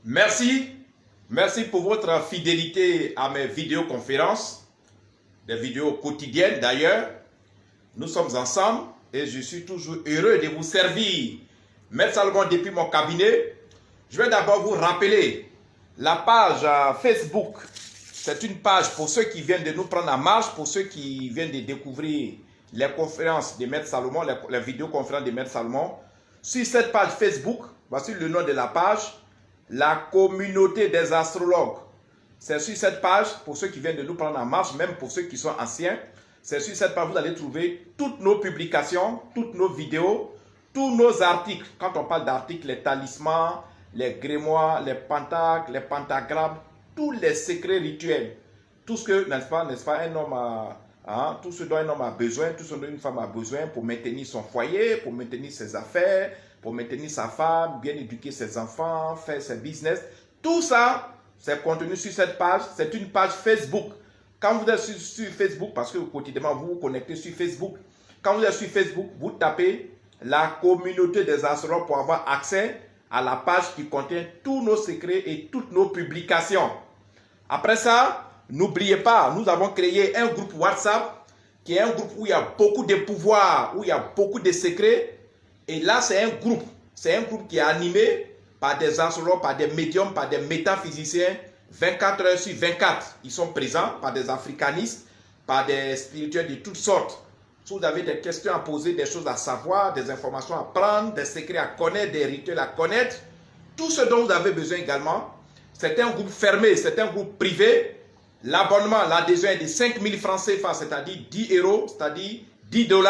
Merci. Merci pour votre fidélité à mes vidéoconférences, des vidéos quotidiennes d'ailleurs. Nous sommes ensemble et je suis toujours heureux de vous servir. Maître Salomon depuis mon cabinet. Je vais d'abord vous rappeler la page Facebook. C'est une page pour ceux qui viennent de nous prendre en marche, pour ceux qui viennent de découvrir les conférences de Maître Salomon, les vidéoconférences de Maître Salomon. Sur cette page Facebook, voici le nom de la page. La communauté des astrologues. C'est sur cette page, pour ceux qui viennent de nous prendre en marche, même pour ceux qui sont anciens, c'est sur cette page que vous allez trouver toutes nos publications, toutes nos vidéos, tous nos articles. Quand on parle d'articles, les talismans, les grimoires, les pentacles, les pentagrammes, tous les secrets rituels. Tout ce que, n'est-ce pas, un homme a, tout ce dont un homme a besoin, tout ce dont une femme a besoin pour maintenir son foyer, pour maintenir ses affaires, pour maintenir sa femme, bien éduquer ses enfants, faire ses business. Tout ça, c'est contenu sur cette page. C'est une page Facebook. Quand vous êtes sur Facebook, parce que quotidiennement vous vous connectez sur Facebook, quand vous êtes sur Facebook, vous tapez la communauté des astrologues pour avoir accès à la page qui contient tous nos secrets et toutes nos publications. Après ça, n'oubliez pas, nous avons créé un groupe WhatsApp qui est un groupe où il y a beaucoup de pouvoirs, où il y a beaucoup de secrets. Et là, c'est un groupe qui est animé par des astrologues, par des médiums, par des métaphysiciens, 24 heures sur 24. Ils sont présents par des africanistes, par des spirituels de toutes sortes. Si vous avez des questions à poser, des choses à savoir, des informations à prendre, des secrets à connaître, des rituels à connaître, tout ce dont vous avez besoin également, c'est un groupe fermé, c'est un groupe privé. L'abonnement, l'adhésion est de 5 000 francs CFA, c'est-à-dire 10 euros, c'est-à-dire 10 $.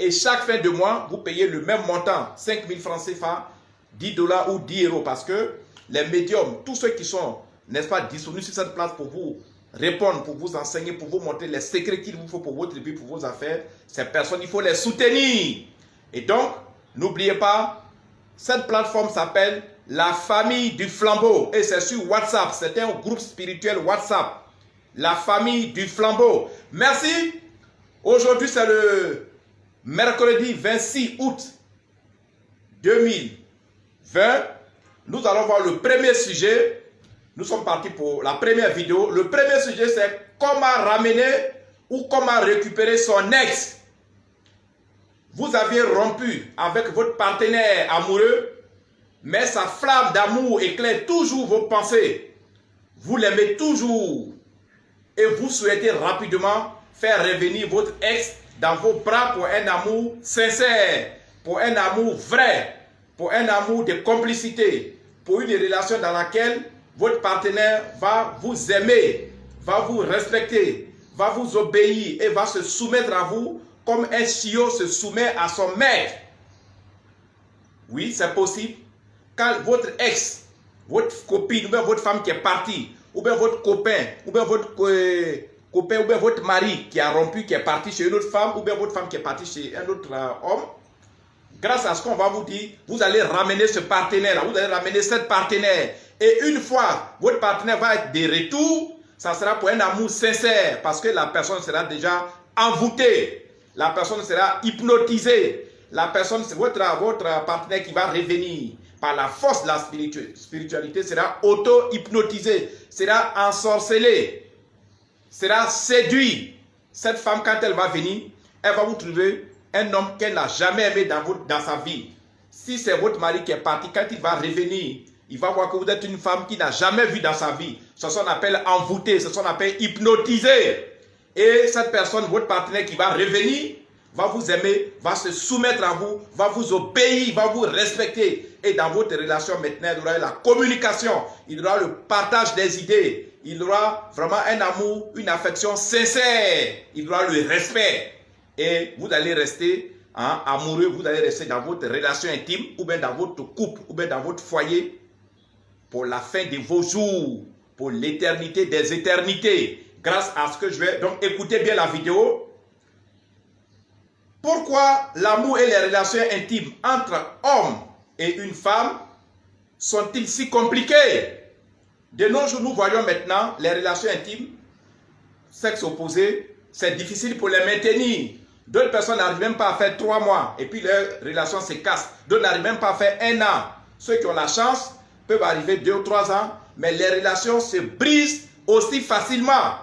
Et chaque fin de mois, vous payez le même montant, 5 000 francs CFA, 10 $ ou 10 euros. Parce que les médiums, tous ceux qui sont, n'est-ce pas, disponibles sur cette place pour vous répondre, pour vous enseigner, pour vous montrer les secrets qu'il vous faut pour votre vie, pour vos affaires, ces personnes, il faut les soutenir. Et donc, n'oubliez pas, cette plateforme s'appelle la famille du flambeau. Et c'est sur WhatsApp, c'est un groupe spirituel WhatsApp. La famille du flambeau. Merci. Aujourd'hui, c'est le mercredi 26 août 2020, nous allons voir le premier sujet. Nous sommes partis pour la première vidéo. Le premier sujet, c'est comment ramener ou comment récupérer son ex. Vous avez rompu avec votre partenaire amoureux, mais sa flamme d'amour éclaire toujours vos pensées. Vous l'aimez toujours et vous souhaitez rapidement faire revenir votre ex dans vos bras pour un amour sincère, pour un amour vrai, pour un amour de complicité, pour une relation dans laquelle votre partenaire va vous aimer, va vous respecter, va vous obéir et va se soumettre à vous comme un chiot se soumet à son maître. Oui, c'est possible. Quand votre ex, votre copine ou bien votre femme qui est partie, ou bien votre copain, ou bien votre copain ou bien votre mari qui a rompu, qui est parti chez une autre femme, ou bien votre femme qui est partie chez un autre homme, grâce à ce qu'on va vous dire, vous allez ramener ce partenaire-là, vous allez ramener cette partenaire. Et une fois votre partenaire va être de retour, ça sera pour un amour sincère, parce que la personne sera déjà envoûtée, la personne sera hypnotisée, la personne, c'est votre partenaire qui va revenir par la force de la spiritualité, sera auto-hypnotisé, sera ensorcelé, sera séduit. Cette femme, quand elle va venir, elle va vous trouver un homme qu'elle n'a jamais aimé dans sa vie. Si c'est votre mari qui est parti, quand il va revenir, il va voir que vous êtes une femme qu'il n'a jamais vue dans sa vie. C'est ce qu'on appelle envoûté, c'est ce qu'on appelle hypnotisé. Et cette personne, votre partenaire qui va revenir, va vous aimer, va se soumettre à vous, va vous obéir, va vous respecter. Et dans votre relation maintenant, il y aura la communication, il y aura le partage des idées, il y aura vraiment un amour, une affection sincère, il y aura le respect. Et vous allez rester amoureux, vous allez rester dans votre relation intime, ou bien dans votre couple, ou bien dans votre foyer, pour la fin de vos jours, pour l'éternité des éternités. Grâce à ce que je vais, donc écoutez bien la vidéo. Pourquoi l'amour et les relations intimes entre hommes et une femme sont-ils si compliqués? De nos jours, nous voyons maintenant les relations intimes, sexe opposé, c'est difficile pour les maintenir. D'autres personnes n'arrivent même pas à faire 3 mois et puis leur relation se casse. D'autres n'arrivent même pas à faire 1 an. Ceux qui ont la chance peuvent arriver 2 ou 3 ans, mais les relations se brisent aussi facilement.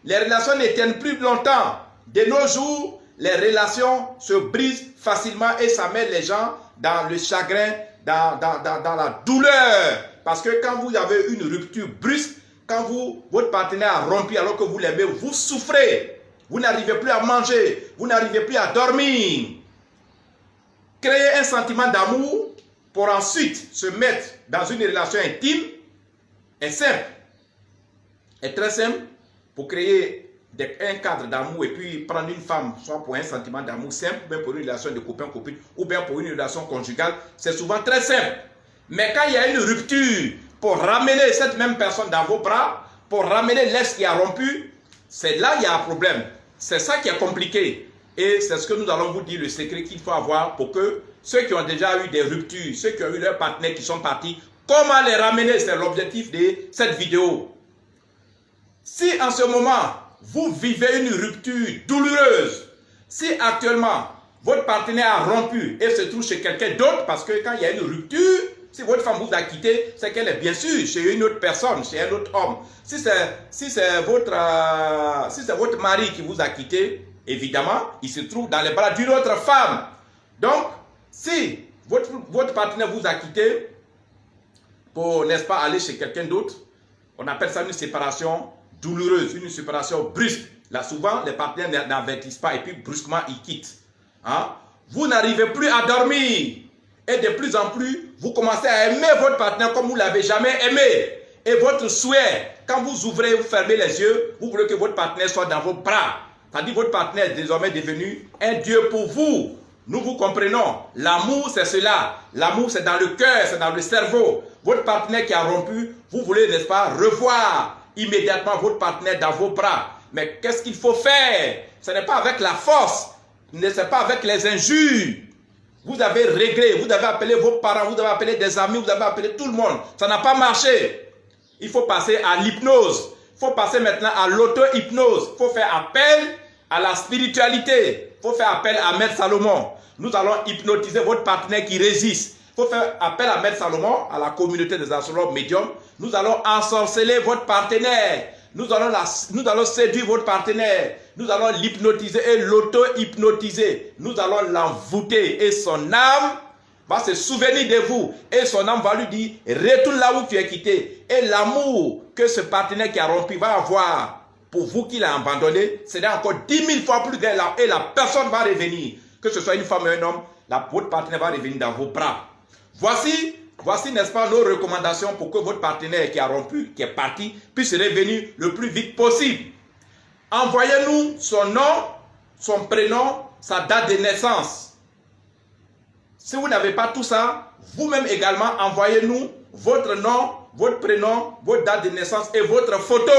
Les relations ne tiennent plus longtemps. De nos jours, les relations se brisent facilement et ça met les gens dans le chagrin, dans la douleur. Parce que quand vous avez une rupture brusque, quand votre partenaire a rompu alors que vous l'aimez, vous souffrez. Vous n'arrivez plus à manger, vous n'arrivez plus à dormir. Créer un sentiment d'amour pour ensuite se mettre dans une relation intime est simple. Est très simple pour créer un cadre d'amour et puis prendre une femme, soit pour un sentiment d'amour simple, ou bien pour une relation de copain-copine, ou bien pour une relation conjugale, c'est souvent très simple. Mais quand il y a une rupture, pour ramener cette même personne dans vos bras, pour ramener l'ex qui a rompu, c'est là qu'il y a un problème. C'est ça qui est compliqué. Et c'est ce que nous allons vous dire, le secret qu'il faut avoir pour que ceux qui ont déjà eu des ruptures, ceux qui ont eu leurs partenaires qui sont partis, comment les ramener, c'est l'objectif de cette vidéo. Si en ce moment, vous vivez une rupture douloureuse, si actuellement, votre partenaire a rompu et se trouve chez quelqu'un d'autre, parce que quand il y a une rupture, si votre femme vous a quitté, c'est qu'elle est bien sûr chez une autre personne, chez un autre homme. Si c'est votre mari qui vous a quitté, évidemment, il se trouve dans les bras d'une autre femme. Donc, si votre partenaire vous a quitté pour, n'est-ce pas, aller chez quelqu'un d'autre, on appelle ça une séparation douloureuse, une séparation brusque. Là, souvent, les partenaires n'avertissent pas et puis brusquement, ils quittent. Hein? Vous n'arrivez plus à dormir. Et de plus en plus, vous commencez à aimer votre partenaire comme vous ne l'avez jamais aimé. Et votre souhait, quand vous ouvrez, vous fermez les yeux, vous voulez que votre partenaire soit dans vos bras. C'est-à-dire que votre partenaire est désormais devenu un Dieu pour vous. Nous vous comprenons. L'amour, c'est cela. L'amour, c'est dans le cœur, c'est dans le cerveau. Votre partenaire qui a rompu, vous voulez, n'est-ce pas, revoir immédiatement votre partenaire dans vos bras. Mais qu'est-ce qu'il faut faire? Ce n'est pas avec la force, ce n'est pas avec les injures. Vous avez réglé, vous avez appelé vos parents, vous avez appelé des amis, vous avez appelé tout le monde. Ça n'a pas marché. Il faut passer à l'hypnose. Il faut passer maintenant à l'auto-hypnose. Il faut faire appel à la spiritualité. Il faut faire appel à Maître Salomon. Nous allons hypnotiser votre partenaire qui résiste. Il faut faire appel à Maître Salomon, à la communauté des astrologues médiums. Nous allons ensorceler votre partenaire. Nous allons séduire votre partenaire. Nous allons l'hypnotiser et l'auto-hypnotiser. Nous allons l'envoûter et son âme va se souvenir de vous. Et son âme va lui dire, retourne là où tu es quitté. Et l'amour que ce partenaire qui a rompu va avoir pour vous qui l'a abandonné, c'est encore 10 000 fois plus grand. Et la personne va revenir. Que ce soit une femme ou un homme, votre partenaire va revenir dans vos bras. Voici, n'est-ce pas, nos recommandations pour que votre partenaire qui a rompu, qui est parti, puisse revenir le plus vite possible. Envoyez-nous son nom, son prénom, sa date de naissance. Si vous n'avez pas tout ça, vous-même également, envoyez-nous votre nom, votre prénom, votre date de naissance et votre photo.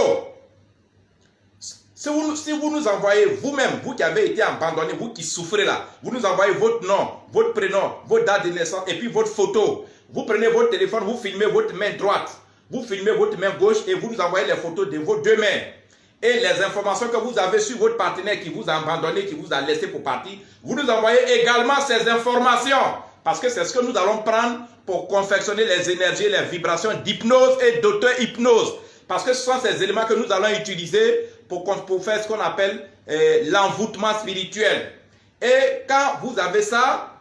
Si vous nous envoyez vous-même, vous qui avez été abandonné, vous qui souffrez là, vous nous envoyez votre nom, votre prénom, votre date de naissance et puis votre photo. Vous prenez votre téléphone, vous filmez votre main droite, vous filmez votre main gauche et vous nous envoyez les photos de vos deux mains. Et les informations que vous avez sur votre partenaire qui vous a abandonné, qui vous a laissé pour partir, vous nous envoyez également ces informations. Parce que c'est ce que nous allons prendre pour confectionner les énergies, les vibrations d'hypnose et d'auto-hypnose. Parce que ce sont ces éléments que nous allons utiliser pour faire ce qu'on appelle l'envoûtement spirituel. Et quand vous avez ça,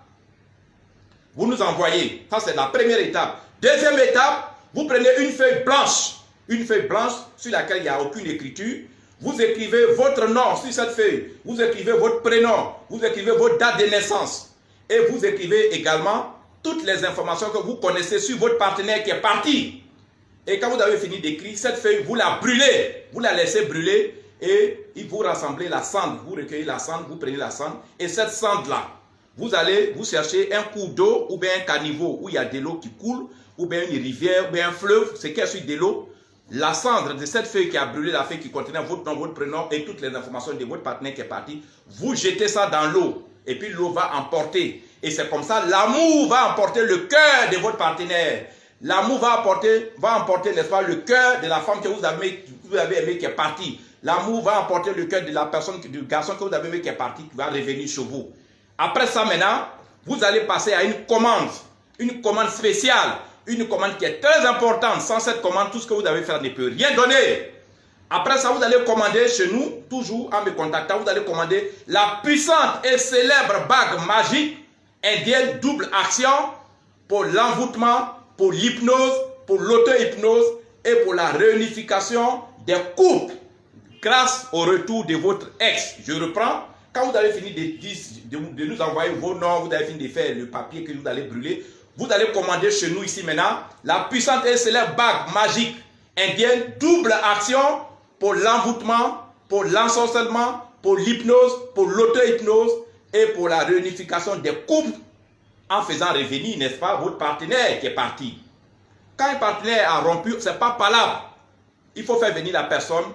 vous nous envoyez. Ça, c'est la première étape. Deuxième étape, vous prenez une feuille blanche. Une feuille blanche sur laquelle il n'y a aucune écriture. Vous écrivez votre nom sur cette feuille. Vous écrivez votre prénom. Vous écrivez votre date de naissance. Et vous écrivez également toutes les informations que vous connaissez sur votre partenaire qui est parti. Et quand vous avez fini d'écrire, cette feuille, vous la brûlez. Vous la laissez brûler et vous rassemblez la cendre. Vous recueillez la cendre, vous prenez la cendre. Et cette cendre-là, vous allez vous chercher un cours d'eau ou bien un caniveau où il y a de l'eau qui coule, ou bien une rivière, ou bien un fleuve, c'est qu'il y a sur de l'eau. La cendre de cette feuille qui a brûlé, la feuille qui contenait votre nom, votre prénom et toutes les informations de votre partenaire qui est parti, vous jetez ça dans l'eau. Et puis l'eau va emporter. Et c'est comme ça, l'amour va emporter le cœur de votre partenaire. L'amour va emporter, n'est-ce pas, le cœur de la femme que vous avez aimé qui est partie. L'amour va emporter le cœur de la personne, du garçon que vous avez aimé qui est parti, qui va revenir chez vous. Après ça maintenant, vous allez passer à une commande spéciale. une commande qui est très importante. Sans cette commande, tout ce que vous devez faire ne peut rien donner. Après ça, vous allez commander chez nous, toujours en me contactant, vous allez commander la puissante et célèbre bague magique indienne double action pour l'envoûtement, pour l'hypnose, pour l'auto-hypnose et pour la réunification des couples grâce au retour de votre ex. Je reprends. Quand vous avez fini de nous envoyer vos noms, vous avez fini de faire le papier que vous allez brûler, vous allez commander chez nous ici maintenant la puissante et célèbre bague magique indienne double action pour l'envoûtement, pour l'ensorcellement, pour l'hypnose, pour l'auto-hypnose et pour la réunification des couples en faisant revenir, n'est-ce pas, votre partenaire qui est parti. Quand un partenaire a rompu, ce n'est pas palable. Il faut faire venir la personne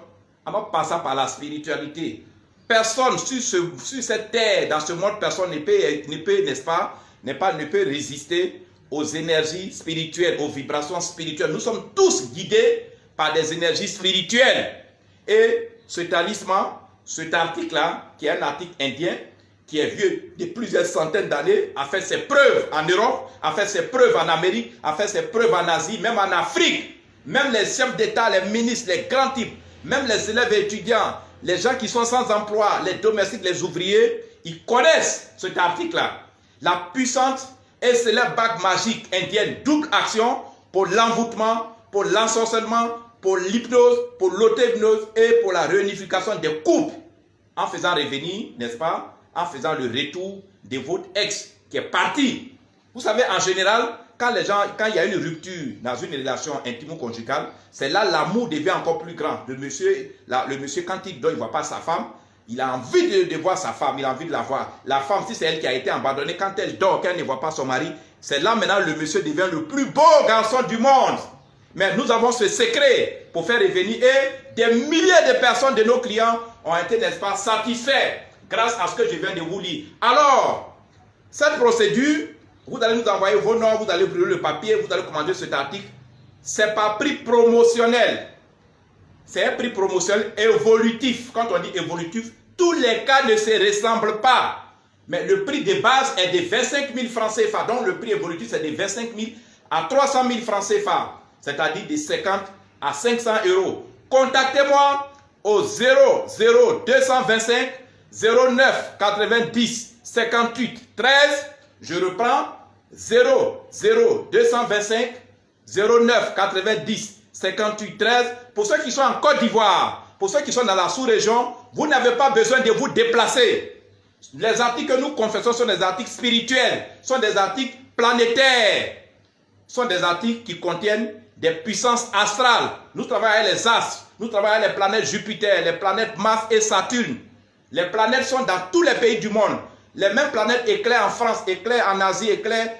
en passant par la spiritualité. Personne sur cette terre, dans ce monde, personne ne peut, n'est-ce pas, ne peut résister aux énergies spirituelles, aux vibrations spirituelles. Nous sommes tous guidés par des énergies spirituelles. Et ce talisman, cet article-là, qui est un article indien, qui est vieux de plusieurs centaines d'années, a fait ses preuves en Europe, a fait ses preuves en Amérique, a fait ses preuves en Asie, même en Afrique. Même les chefs d'État, les ministres, les grands types, même les élèves et étudiants, les gens qui sont sans emploi, les domestiques, les ouvriers, ils connaissent cet article-là. La puissante et célèbre bague magique indienne double action pour l'envoûtement, pour l'ensorcellement, pour l'hypnose, pour l'auto-hypnose et pour la réunification des couples en faisant revenir, n'est-ce pas, en faisant le retour de votre ex qui est parti. Vous savez, en général, quand il y a une rupture dans une relation intimo-conjugale, c'est là l'amour devient encore plus grand. Le monsieur, quand il dort, il ne voit pas sa femme, il a envie de voir sa femme, il a envie de la voir. La femme, si c'est elle qui a été abandonnée, quand elle dort, quand elle ne voit pas son mari, c'est là maintenant le monsieur devient le plus beau garçon du monde. Mais nous avons ce secret pour faire revenir et des milliers de personnes de nos clients ont été, n'est-ce pas, satisfaits grâce à ce que je viens de vous lire. Alors, cette procédure, vous allez nous envoyer vos noms, vous allez brûler le papier, vous allez commander cet article. C'est pas prix promotionnel. C'est un prix promotionnel évolutif. Quand on dit évolutif, tous les cas ne se ressemblent pas. Mais le prix de base est de 25 000 francs CFA. Donc le prix évolutif, c'est de 25 000 à 300 000 francs CFA. C'est-à-dire de 50 à 500 euros. Contactez-moi au 00225 09 90 58 13. Je reprends 00225 09 90 58 13. Pour ceux qui sont en Côte d'Ivoire, pour ceux qui sont dans la sous-région, vous n'avez pas besoin de vous déplacer. Les articles que nous confessons sont des articles spirituels, sont des articles planétaires, sont des articles qui contiennent des puissances astrales. Nous travaillons avec les astres, nous travaillons avec les planètes Jupiter, les planètes Mars et Saturne. Les planètes sont dans tous les pays du monde. Les mêmes planètes éclairent en France, éclairent en Asie, éclairent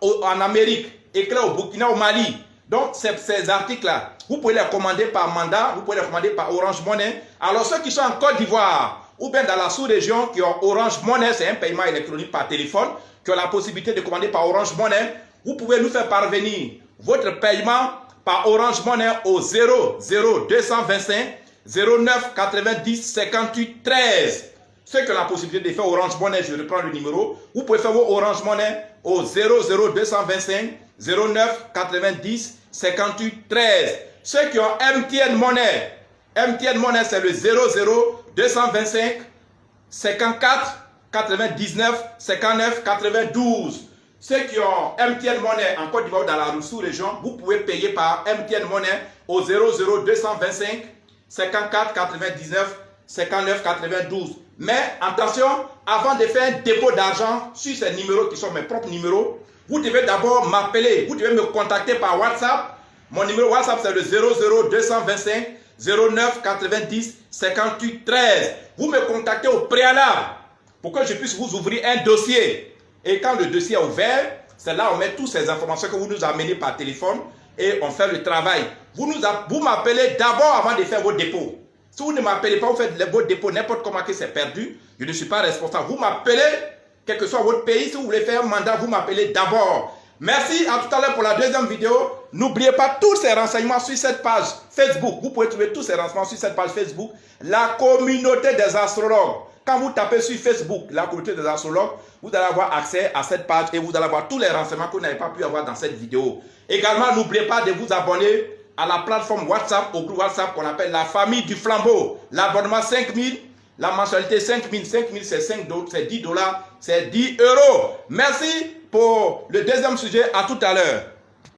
en Amérique, éclairent au Burkina, au Mali. Donc, ces articles-là, vous pouvez les commander par mandat, vous pouvez les commander par Orange Money. Alors, ceux qui sont en Côte d'Ivoire ou bien dans la sous-région qui ont Orange Money, c'est un paiement électronique par téléphone, qui ont la possibilité de commander par Orange Money, vous pouvez nous faire parvenir votre paiement par Orange Money au 00225 09 90 58 13. Ceux qui ont la possibilité de faire Orange Money, je reprends le numéro. Vous pouvez faire vos Orange Money au 00225 09 90 58 13. Ceux qui ont MTN Money c'est le 00225 54 99 59 92. Ceux qui ont MTN Money en Côte d'Ivoire dans la sous-région, vous pouvez payer par MTN Money au 00225 54 99 59 92. Mais attention, avant de faire un dépôt d'argent sur ces numéros qui sont mes propres numéros, vous devez d'abord m'appeler, vous devez me contacter par WhatsApp. Mon numéro WhatsApp c'est le 00225 09 90 58 13. Vous me contactez au préalable pour que je puisse vous ouvrir un dossier. Et quand le dossier est ouvert, c'est là où on met toutes ces informations que vous nous amenez par téléphone et on fait le travail. Vous m'appelez d'abord avant de faire vos dépôts. Si vous ne m'appelez pas, vous faites vos dépôts n'importe comment que c'est perdu, je ne suis pas responsable. Vous m'appelez, quel que soit votre pays, si vous voulez faire un mandat, vous m'appelez d'abord. Merci, à tout à l'heure pour la deuxième vidéo. N'oubliez pas tous ces renseignements sur cette page Facebook. Vous pouvez trouver tous ces renseignements sur cette page Facebook. La communauté des astrologues. Quand vous tapez sur Facebook, la communauté des astrologues, vous allez avoir accès à cette page et vous allez avoir tous les renseignements que vous n'avez pas pu avoir dans cette vidéo. Également, n'oubliez pas de vous abonner à la plateforme WhatsApp, au groupe WhatsApp qu'on appelle la famille du flambeau. L'abonnement 5 000, la mensualité 5 000, 5 000 c'est 10 $, c'est 10 €. Merci pour le deuxième sujet, à tout à l'heure.